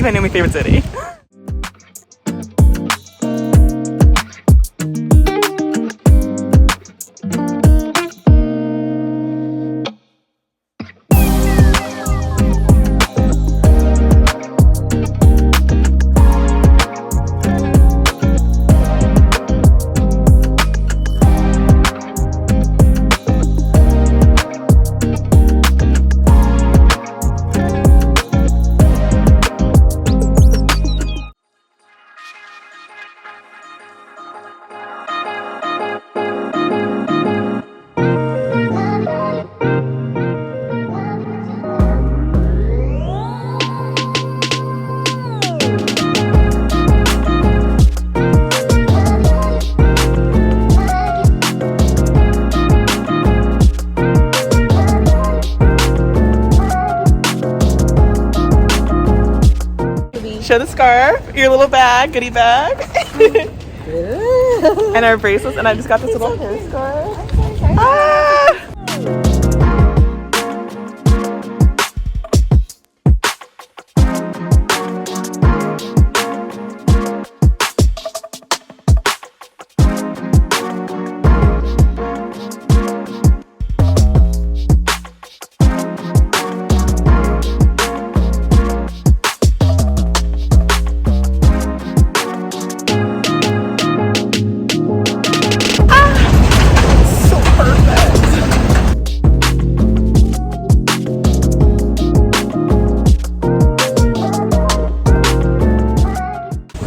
be my new favorite city. Show the scarf, your little bag, goodie bag, and our bracelets. And I just got this little hair scarf. Ah!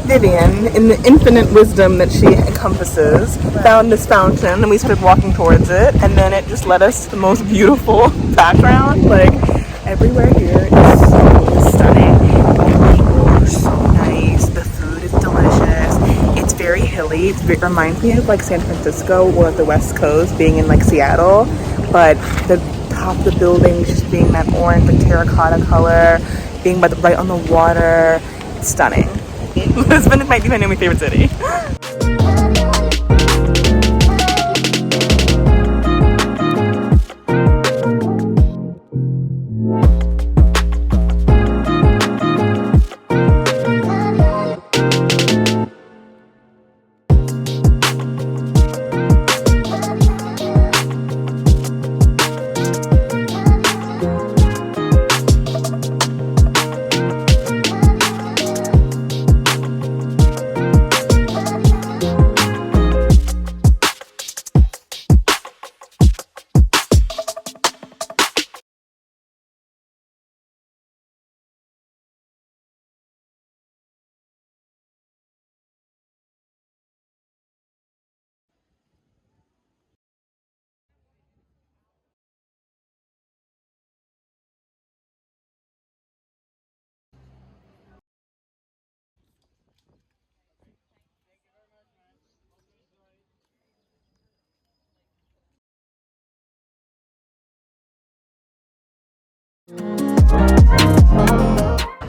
Vivian, in the infinite wisdom that she encompasses, found this fountain and we started walking towards it, and then it just led us to the most beautiful background. Like, everywhere here is so stunning. The people are so nice, the food is delicious, it's very hilly. It reminds me of like San Francisco or the West Coast, being in like Seattle, but the top of the buildings just being that orange, like terracotta color, being right on the water. It's stunning. Lisbon might be my new favorite city.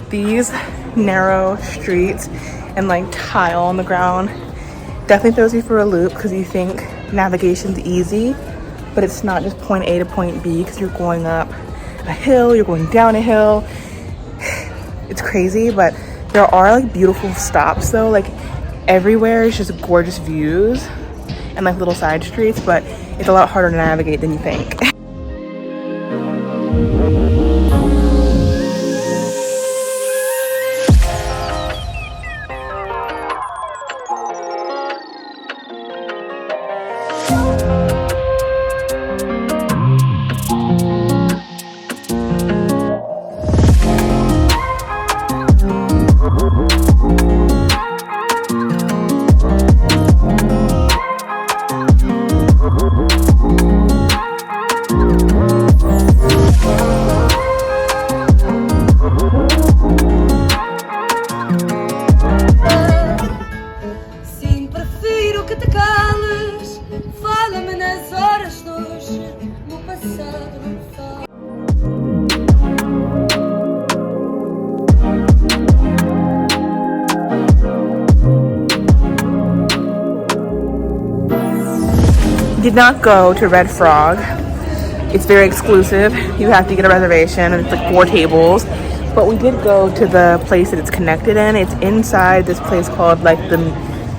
These narrow streets and like tile on the ground definitely throws you for a loop because you think navigation's easy, but it's not. Just point A to point B, because you're going up a hill, you're going down a hill. It's crazy, but there are like beautiful stops though. Like everywhere is just gorgeous views and like little side streets, but it's a lot harder to navigate than you think. Did not go to Red Frog. It's very exclusive. You have to get a reservation, and it's like 4 tables. But we did go to the place that it's connected in. It's inside this place called like the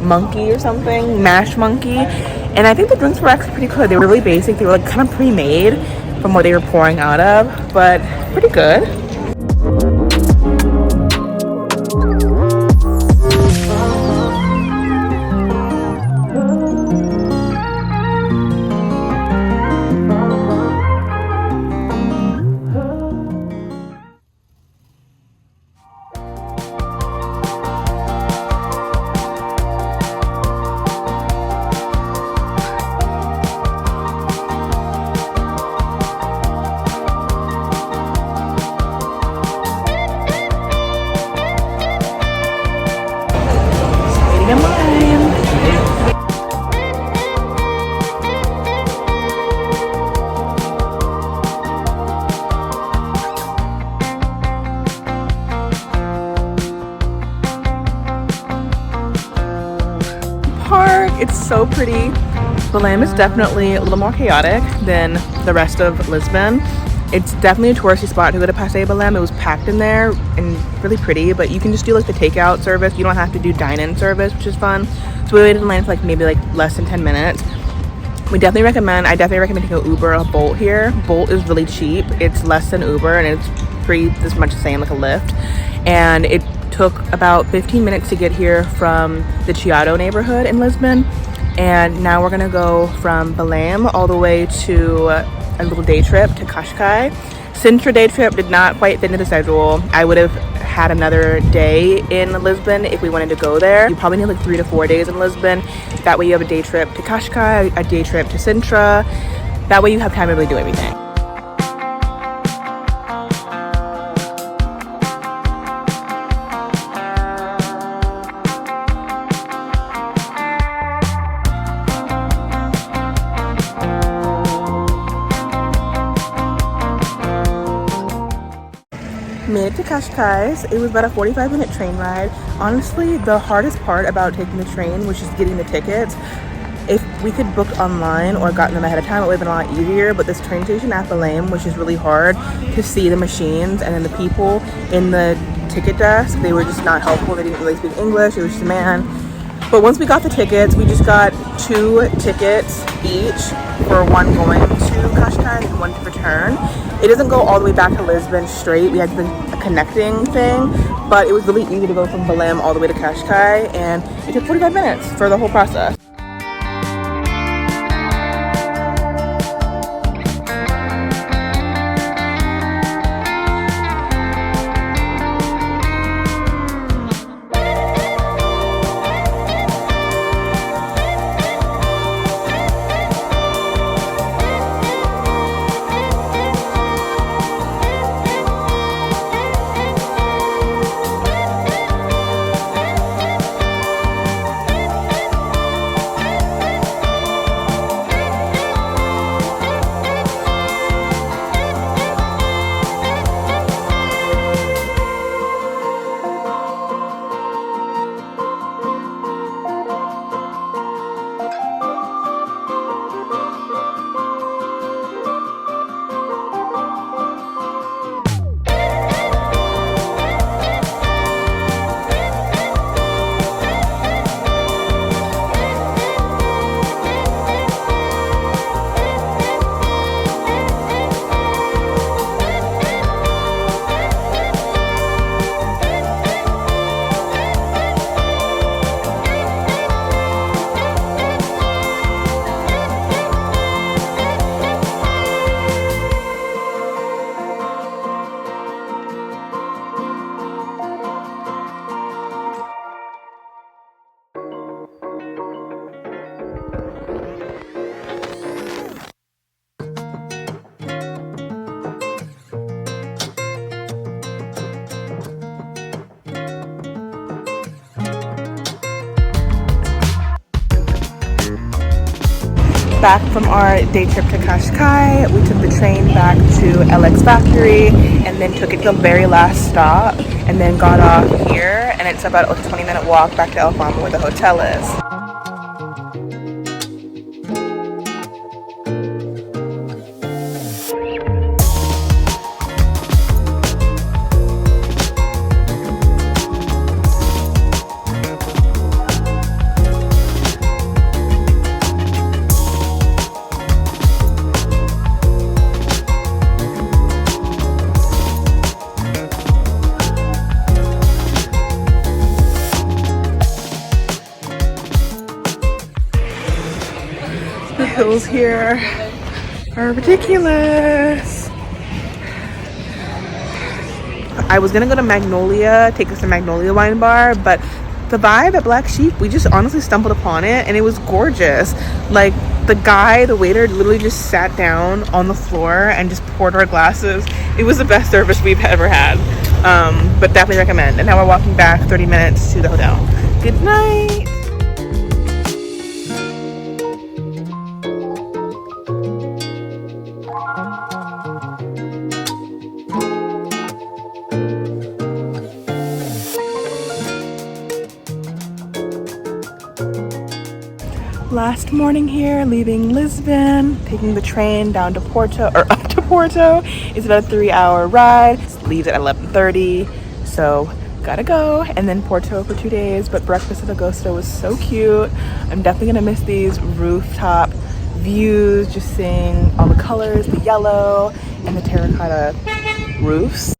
Monkey or something, Mash Monkey. And I think the drinks were actually pretty good. They were really basic. They were like kind of pre-made from what they were pouring out of, but pretty good. It's so pretty. Belem is definitely a little more chaotic than the rest of Lisbon. It's definitely a touristy spot to go to Passeio Belem. It was packed in there and really pretty, but you can just do like the takeout service. You don't have to do dine-in service, which is fun. So we waited in line for like maybe like less than 10 minutes. I definitely recommend taking an Uber or a Bolt here. Bolt is really cheap. It's less than Uber and it's this much the same like a Lyft. And it took about 15 minutes to get here from the Chiado neighborhood in Lisbon. And now we're gonna go from Belem all the way to a little day trip to Cascais. Sintra day trip did not quite fit into the schedule. I would have had another day in Lisbon if we wanted to go there. You probably need like 3 to 4 days in Lisbon. That way you have a day trip to Cascais, a day trip to Sintra. That way you have time to really do everything. Made it to Cascais. It was about a 45-minute train ride. Honestly, the hardest part about taking the train was just getting the tickets. If we could book online or gotten them ahead of time, it would have been a lot easier. But this train station at Belem was just really hard to see the machines, and then the people in the ticket desk, they were just not helpful. They didn't really speak English. It was just a man. But once we got the tickets, we just got 2 tickets each, for one going to Cascais and one to return. It doesn't go all the way back to Lisbon straight. We had a connecting thing, but it was really easy to go from Belem all the way to Cascais, and it took 45 minutes for the whole process. Back from our day trip to Cascais, we took the train back to LX Factory and then took it to the very last stop and then got off here, and it's about a 20-minute walk back to El Fama where the hotel is. hills here are ridiculous. I was gonna go to Magnolia, take us to Magnolia Wine Bar, but the vibe at Black Sheep, we just honestly stumbled upon it and it was gorgeous. Like the waiter literally just sat down on the floor and just poured our glasses. It was the best service we've ever had. But definitely recommend. And now we're walking back 30 minutes to the hotel. Good night. Last morning here, leaving Lisbon, taking the train down to Porto, or up to Porto. It's about a 3-hour ride. It leaves at 11:30, so gotta go. And then Porto for 2 days, but breakfast at Agosto was so cute. I'm definitely gonna miss these rooftop views, just seeing all the colors, the yellow and the terracotta roofs.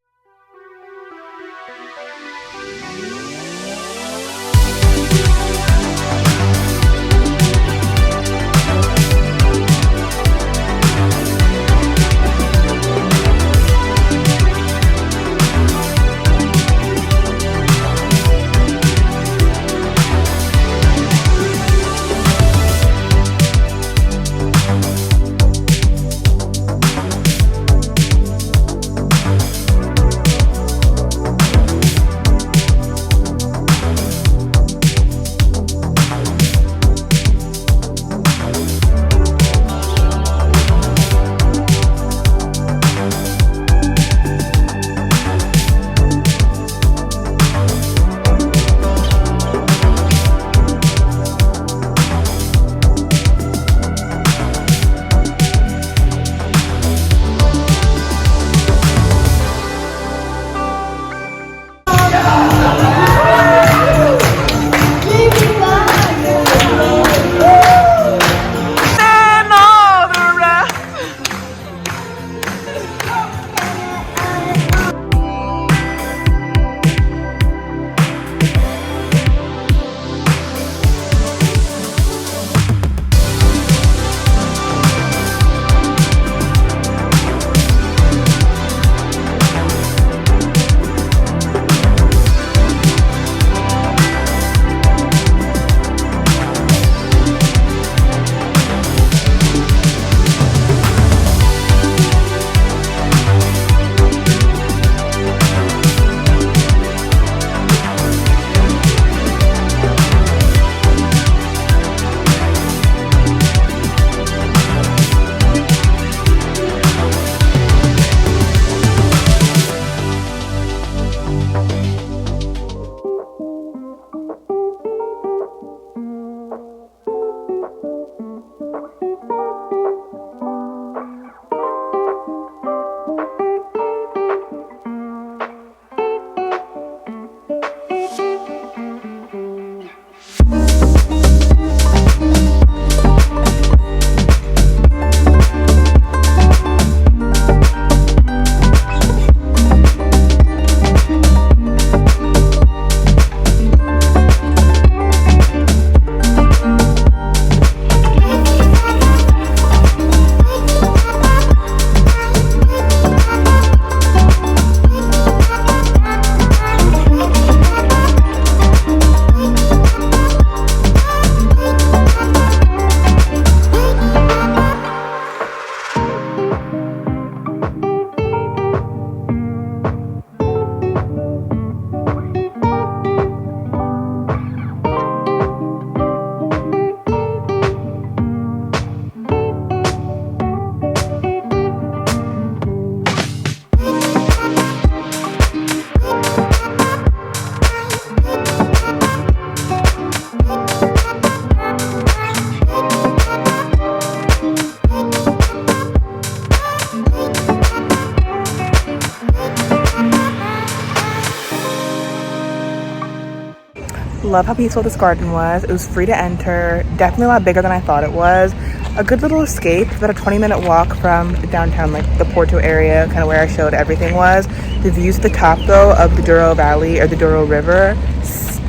Love how peaceful this garden was. It was free to enter, definitely a lot bigger than I thought it was. A good little escape, about a 20-minute walk from downtown, like the Porto area, kind of where I showed everything was. The views at the top though of the Douro Valley or the Douro River,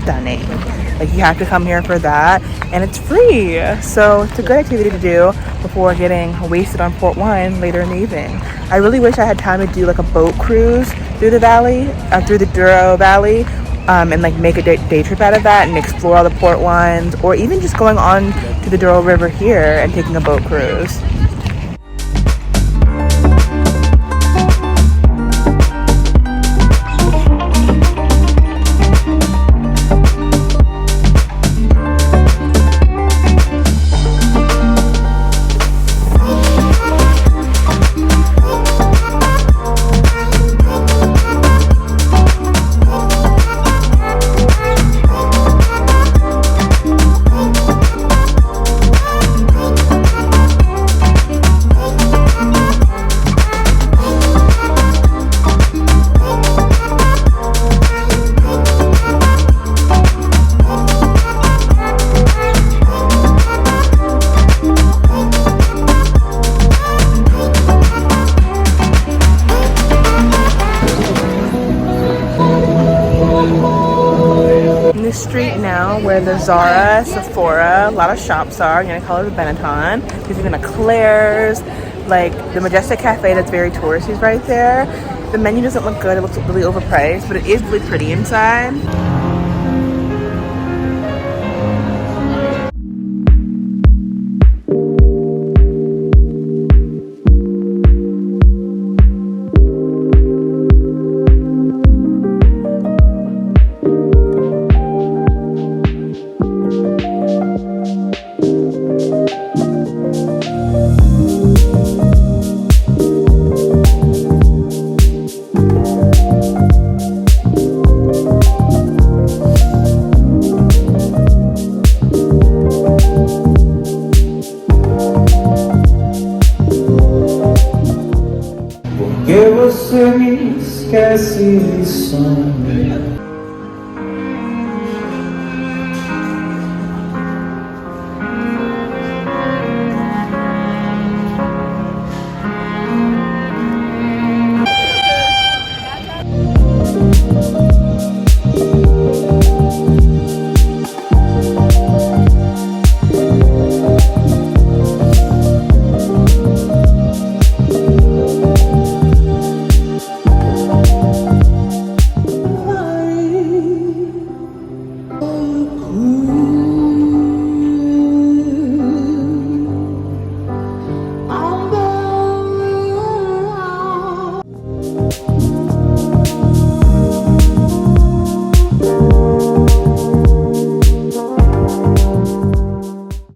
stunning. Like, you have to come here for that, and it's free. So it's a good activity to do before getting wasted on port wine later in the evening. I really wish I had time to do like a boat cruise through the valley, through the Douro Valley, and like make a day trip out of that and explore all the port wines, or even just going on to the Douro River here and taking a boat cruise. Street now where the Zara, Sephora, a lot of shops are. You're gonna call it the Benetton. There's even a Claire's, like the Majestic Cafe that's very touristy is right there. The menu doesn't look good, it looks really overpriced, but it is really pretty inside.